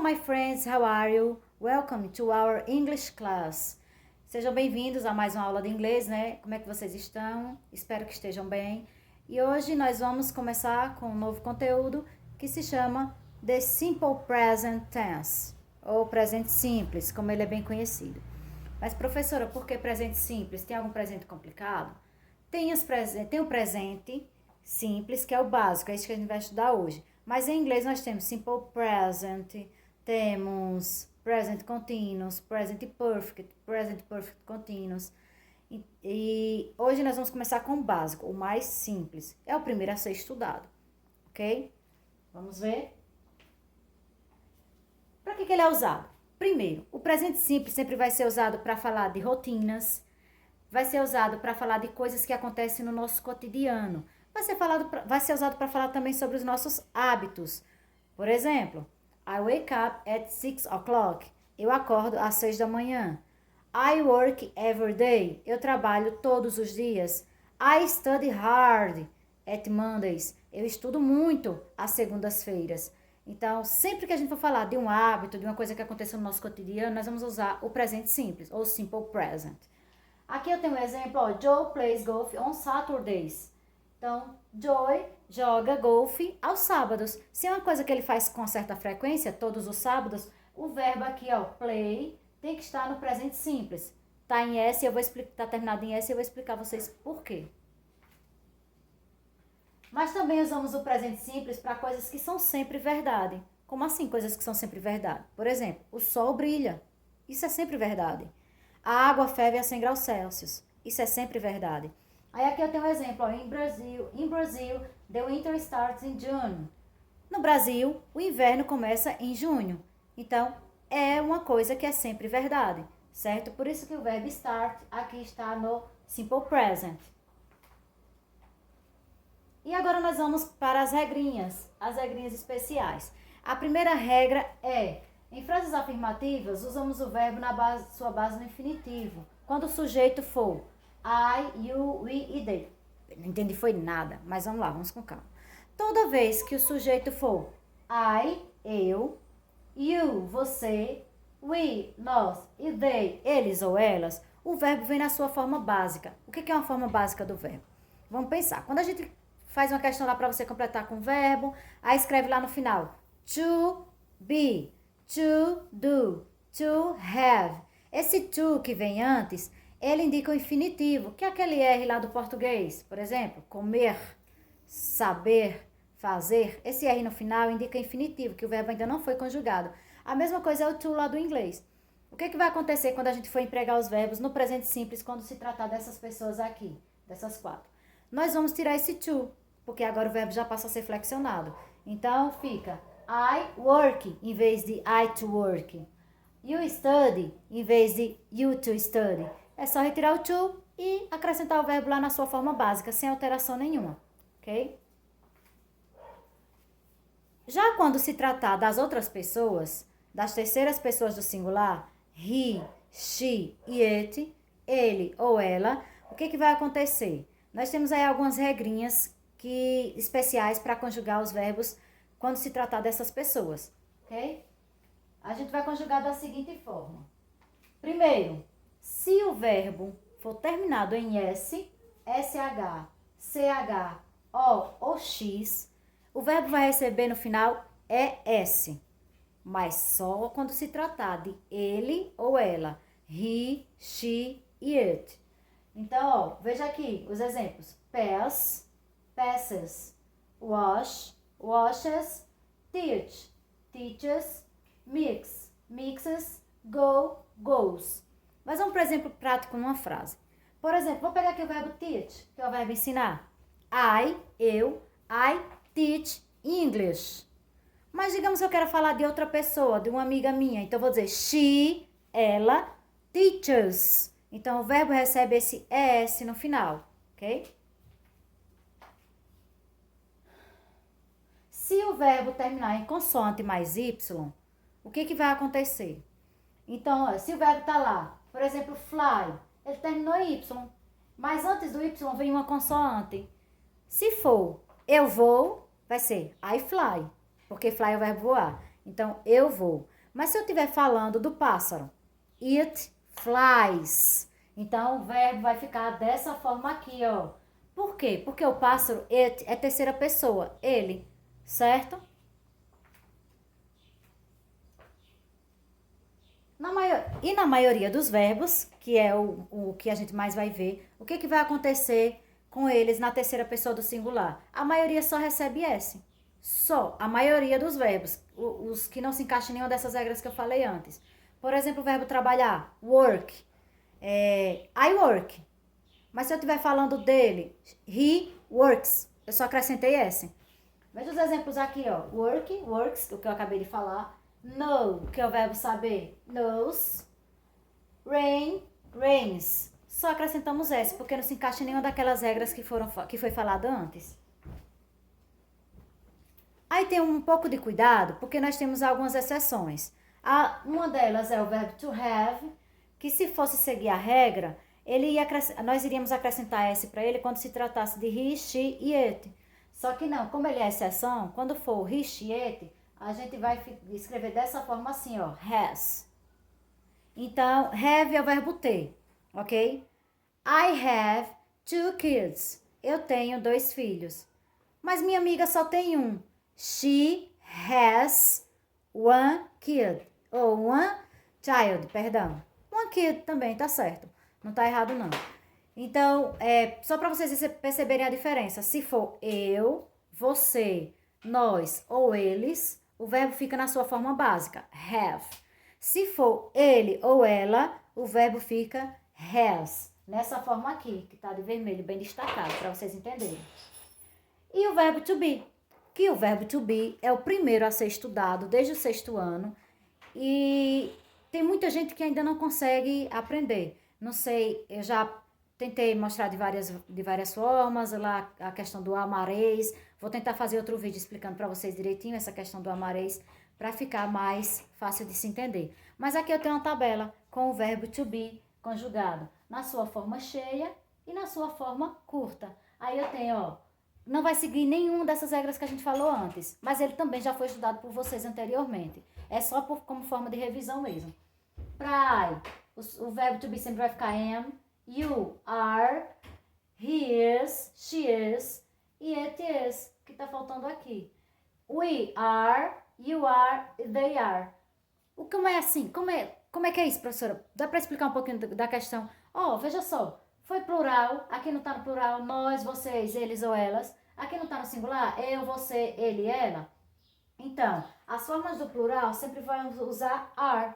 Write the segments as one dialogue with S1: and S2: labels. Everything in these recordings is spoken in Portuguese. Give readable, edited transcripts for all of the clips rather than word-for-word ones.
S1: my friends, how are you? Welcome to our English class. Sejam bem-vindos a mais uma aula de inglês, né? Como é que vocês estão? Espero que estejam bem. E hoje nós vamos começar com um novo conteúdo que se chama The Simple Present Tense, ou presente simples, como ele é bem conhecido. Mas, professora, por que presente simples? Tem algum presente complicado? Tem o presente simples, que é o básico, é isso que a gente vai estudar hoje. Mas em inglês nós temos simple present, temos present continuous, present perfect continuous. E hoje nós vamos começar com o básico, o mais simples. É o primeiro a ser estudado, ok? Vamos ver? Para que ele é usado? Primeiro, o presente simples sempre vai ser usado para falar de rotinas, vai ser usado para falar de coisas que acontecem no nosso cotidiano. Vai ser usado para falar também sobre os nossos hábitos. Por exemplo, I wake up at 6 o'clock. Eu acordo às 6 da manhã. I work every day. Eu trabalho todos os dias. I study hard at Mondays. Eu estudo muito às segundas-feiras. Então, sempre que a gente for falar de um hábito, de uma coisa que aconteceu no nosso cotidiano, nós vamos usar o presente simples, ou simple present. Aqui eu tenho um exemplo, ó, Joe plays golf on Saturdays. Então, Joey joga golfe aos sábados. Se é uma coisa que ele faz com certa frequência, todos os sábados, o verbo aqui, ó, play, tem que estar no presente simples. Tá em S, tá terminado em S, eu vou explicar a vocês por quê. Mas também usamos o presente simples para coisas que são sempre verdade. Como assim, coisas que são sempre verdade? Por exemplo, o sol brilha. Isso é sempre verdade. A água ferve a 100 graus Celsius. Isso é sempre verdade. Aí aqui eu tenho um exemplo, ó, in Brazil, the winter starts in June. No Brasil, o inverno começa em junho. Então, é uma coisa que é sempre verdade, certo? Por isso que o verbo start aqui está no simple present. E agora nós vamos para as regrinhas especiais. A primeira regra é, em frases afirmativas, usamos o verbo na sua base no infinitivo. Quando o sujeito for I, you, we e they. Não entendi foi nada, mas vamos lá, vamos com calma. Toda vez que o sujeito for I, eu, you, você, we, nós e they, eles ou elas, o verbo vem na sua forma básica. O que é uma forma básica do verbo? Vamos pensar. Quando a gente faz uma questão lá para você completar com o verbo, aí escreve lá no final to be, to do, to have. Esse to que vem antes, ele indica o infinitivo, que é aquele R lá do português, por exemplo, comer, saber, fazer. Esse R no final indica infinitivo, que o verbo ainda não foi conjugado. A mesma coisa é o to lá do inglês. O que vai acontecer quando a gente for empregar os verbos no presente simples, quando se tratar dessas pessoas aqui, dessas quatro? Nós vamos tirar esse to, porque agora o verbo já passa a ser flexionado. Então, fica I work, em vez de I to work. You study, em vez de you to study. É só retirar o to e acrescentar o verbo lá na sua forma básica, sem alteração nenhuma, ok? Já quando se tratar das outras pessoas, das terceiras pessoas do singular, he, she e it, ele ou ela, o que vai acontecer? Nós temos aí algumas regrinhas especiais para conjugar os verbos quando se tratar dessas pessoas, ok? A gente vai conjugar da seguinte forma. Primeiro, se o verbo for terminado em S, SH, CH, O ou X, o verbo vai receber no final ES, mas só quando se tratar de ele ou ela, he, she e it. Então, ó, veja aqui os exemplos. Pass, passes, wash, washes, teach, teaches, mix, mixes, go, goes. Mas vamos, por exemplo, prático numa frase. Por exemplo, vou pegar aqui o verbo teach, que é o verbo ensinar. I teach English. Mas digamos que eu quero falar de outra pessoa, de uma amiga minha. Então, eu vou dizer she, ela, teaches. Então, o verbo recebe esse ES no final, ok? Se o verbo terminar em consoante mais Y, o que vai acontecer? Então, ó, se o verbo está lá, por exemplo, fly, ele terminou em Y, mas antes do Y vem uma consoante. Se for eu vou, vai ser I fly, porque fly é o verbo voar. Então, eu vou. Mas se eu estiver falando do pássaro, it flies. Então, o verbo vai ficar dessa forma aqui, ó. Por quê? Porque o pássaro, it, é terceira pessoa, ele, certo? E na maioria dos verbos, que é o que a gente mais vai ver, o que vai acontecer com eles na terceira pessoa do singular? A maioria só recebe S. Só. A maioria dos verbos. Os que não se encaixam em nenhuma dessas regras que eu falei antes. Por exemplo, o verbo trabalhar. Work. I work. Mas se eu estiver falando dele, he works. Eu só acrescentei S. Veja os exemplos aqui, ó. Work, works, o que eu acabei de falar. Know, que é o verbo saber. Knows. Rain, rains. Só acrescentamos S, porque não se encaixa em nenhuma daquelas regras que foi falado antes. Aí tem um pouco de cuidado, porque nós temos algumas exceções. Uma delas é o verbo to have, que se fosse seguir a regra, nós iríamos acrescentar S para ele quando se tratasse de he, she e it. Só que não, como ele é exceção, quando for he, she, it, a gente vai escrever dessa forma assim, ó, has. Então, have é o verbo ter, ok? I have 2 kids. Eu tenho 2 filhos. Mas minha amiga só tem um. She has 1 kid. Ou 1 child, perdão. 1 kid também, tá certo. Não tá errado, não. Então, só para vocês perceberem a diferença. Se for eu, você, nós ou eles, o verbo fica na sua forma básica, have. Se for ele ou ela, o verbo fica has. Nessa forma aqui, que tá de vermelho, bem destacado, para vocês entenderem. E o verbo to be, que o verbo to be é o primeiro a ser estudado desde o 6º ano. E tem muita gente que ainda não consegue aprender. Não sei, eu já tentei mostrar de várias formas, lá a questão do amarés. Vou tentar fazer outro vídeo explicando para vocês direitinho essa questão do amarés, para ficar mais fácil de se entender. Mas aqui eu tenho uma tabela com o verbo to be conjugado na sua forma cheia e na sua forma curta. Aí eu tenho, ó, não vai seguir nenhuma dessas regras que a gente falou antes, mas ele também já foi estudado por vocês anteriormente. É só como forma de revisão mesmo. Para I, o verbo to be sempre vai ficar am, you are, he is, she is e it is, que tá faltando aqui. We are, you are, they are. Como é assim? Como é que é isso, professora? Dá para explicar um pouquinho da questão? Veja só. Foi plural, aqui não tá no plural, nós, vocês, eles ou elas. Aqui não tá no singular, eu, você, ele, ela. Então, as formas do plural sempre vão usar are.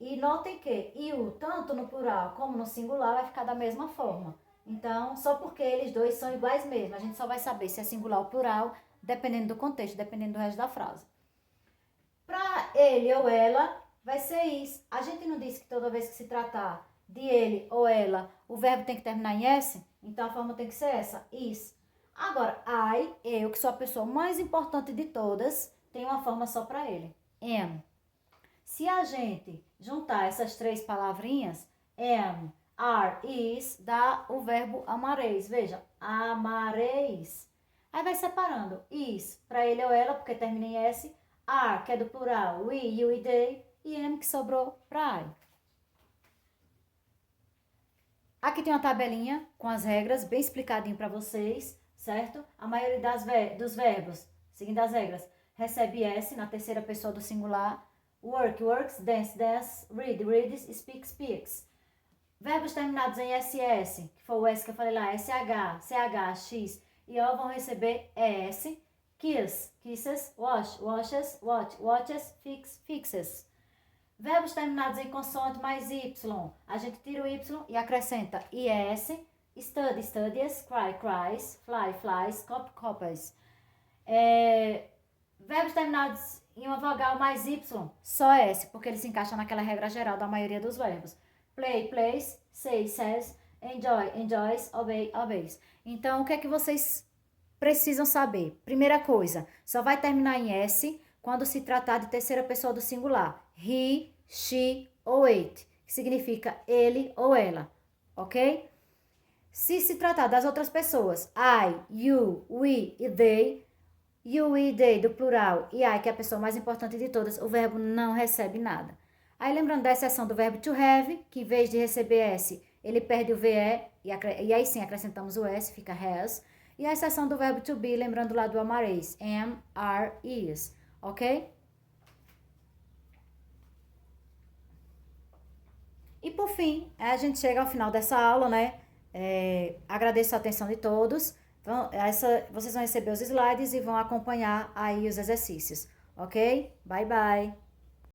S1: E notem que you, tanto no plural como no singular, vai ficar da mesma forma. Então, só porque eles dois são iguais mesmo. A gente só vai saber se é singular ou plural, dependendo do contexto, dependendo do resto da frase. Para ele ou ela, vai ser is. A gente não disse que toda vez que se tratar de ele ou ela, o verbo tem que terminar em S? Então, a forma tem que ser essa, is. Agora, eu, que sou a pessoa mais importante de todas, tem uma forma só para ele, am. Se a gente juntar essas 3 palavrinhas, am, are, is, dá o verbo amareis. Veja, amareis. Aí vai separando. Is, para ele ou ela, porque termina em S. Are, que é do plural, we, you e they. E am, que sobrou para I. Aqui tem uma tabelinha com as regras, bem explicadinho para vocês, certo? A maioria dos verbos, seguindo as regras, recebe S na terceira pessoa do singular. Work, works, dance, dance, read, reads, speak, speaks. Verbos terminados em SS, que foi o S que eu falei lá, SH, CH, X e O, vão receber ES. Kiss, kisses, wash, washes, watch, watches, fix, fixes. Verbos terminados em consoante mais Y, a gente tira o Y e acrescenta IS. Study, studies, cry, cries, fly, flies, cop, copies. Verbos terminados em uma vogal mais Y, só S, porque ele se encaixa naquela regra geral da maioria dos verbos. Play, plays, say, says, enjoy, enjoys, obey, obeys. Então, o que é que vocês precisam saber? Primeira coisa, só vai terminar em S quando se tratar de terceira pessoa do singular. He, she ou it, que significa ele ou ela, ok? Se tratar das outras pessoas, I, you, we e they, You, we, they, do plural, e I, que é a pessoa mais importante de todas, o verbo não recebe nada. Aí lembrando da exceção do verbo to have, que em vez de receber S, ele perde o VE, e aí sim acrescentamos o S, fica has. E a exceção do verbo to be, lembrando lá do amarês, am, are, is, ok? E por fim, a gente chega ao final dessa aula, né? Agradeço a atenção de todos. Vocês vão receber os slides e vão acompanhar aí os exercícios, ok? Bye, bye!